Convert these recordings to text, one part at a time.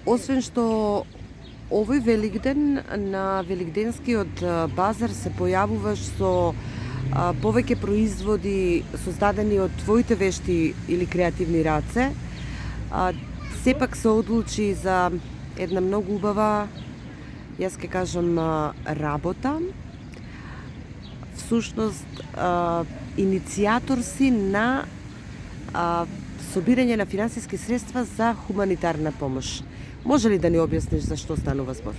Освен што овој Великден на Великденскиот базар се појавуваш со повеќе производи создадени од твоите вешти или креативни раце, сепак се одлучи за една многу убава, јас ќе кажам, работа. Всушност, иницијатор си на собирање на финансиски средства за хуманитарна помош. Може ли да ни објасниш за што станува збор?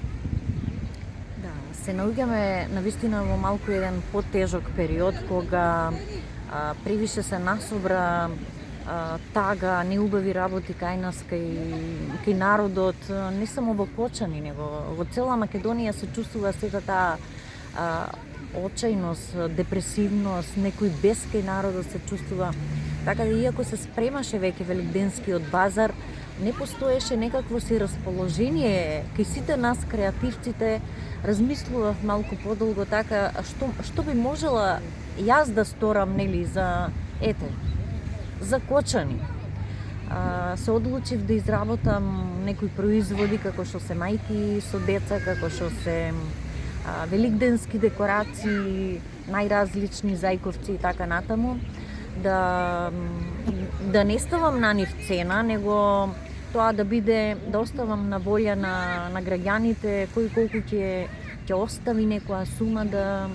Да, се наоѓаме навистина во малку еден потежок период кога превише се насобра тага, неубави работи кај нас, кај народот, не само во Кочани, него во цела Македонија се чувствува сета таа очајност, депресивност, некој бес кај народот се чувствува. Така да иако се спремаше веќе Великденскиот базар, не постоеше некакво си расположение кај сите нас креативците. Размислував малку подолго така што би можела јас да сторам, нели, за Кочани. Се одлучив да изработам некои производи како што се мајки со деца, како што се великденски декорации, најразлични зајковци и така натаму. Да не ставам на нив цена, него тоа да биде, да оставам на волја на граѓаните, кој колку ќе остави некоја сума, да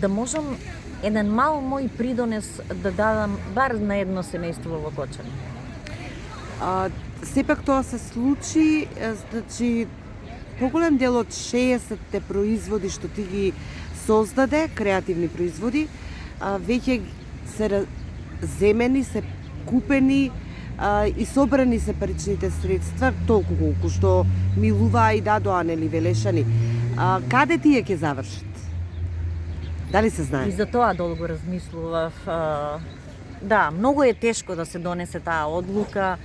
можам еден мал мој придонес да дадам бар на едно семејство во Кочани. Сепак тоа се случи, значи поголем дел од 60 производи што ти ги создаде, креативни производи, веќе се земени, се купени и собрани се паричните средства, толку колку што милуваа и дадоа, нели, велешани. Каде тие ќе завршат? Дали се знае? И за тоа долго размислував. Да, многу е тешко да се донесе таа одлука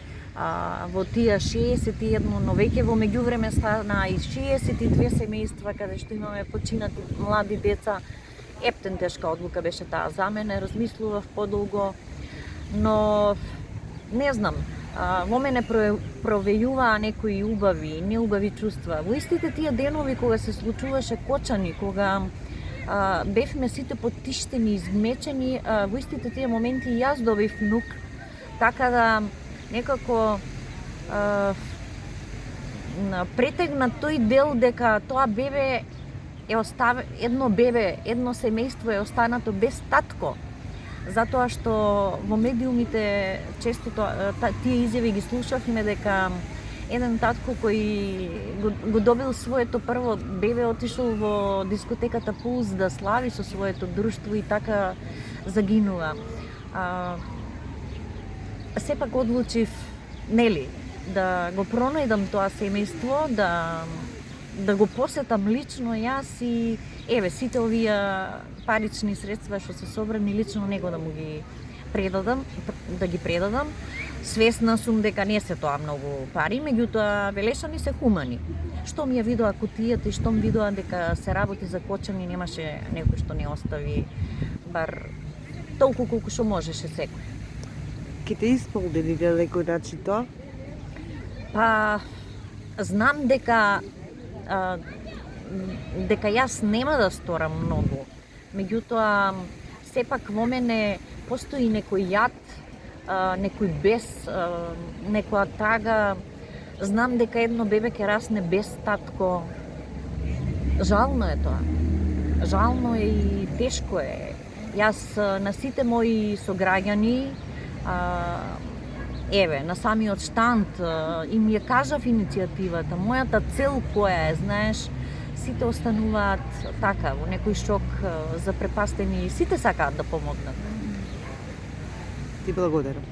во тие 61, но веќе во меѓувреме стана и 62 семејства каде што имаме починати млади деца. Ептен тешка одлука беше таа за мене, размислував подолго, но не знам, во мене провејуваа некои убави, неубави чувства. Во истите тие денови кога се случуваше Кочани, кога бевме сите потиштени, изгмечени, во истите тие моменти јас добив внук, така да некако претегна тој дел дека тоа бебе едно семејство е останато без татко, затоа што во медиумите често тие изјави ги слушавме дека еден татко кој го добил своето прво бебе отишол во дискотеката Пулс да слави со своето друштво и така загинува. Сепак одлучив, нели, да го пронајдам тоа семејство, да го посетам лично јас и сите овие парични средства што се собрани лично него да ги предадам. Свесна сум дека не се тоа многу пари, меѓутоа велешани се хумани. Штом ја видоа кутијата и штом видоа дека се работи за Кочани, немаше некој што не остави бар толку колку што можеше секој. Ке те исполнили на некој начин тоа? Па, знам дека јас нема да сторам многу. Меѓутоа, сепак во мене постои некој јад, некој бес, некоја тага. Знам дека едно бебе ќе расне без татко. Жално е тоа. Жално е и тешко е. Јас на сите мои сограѓани, на самиот штанд им ја кажав иницијативата, мојата цел која е, знаеш, сите остануваат така во некој шок, запрепастени, сите сакаат да помогнат. Ти благодарам.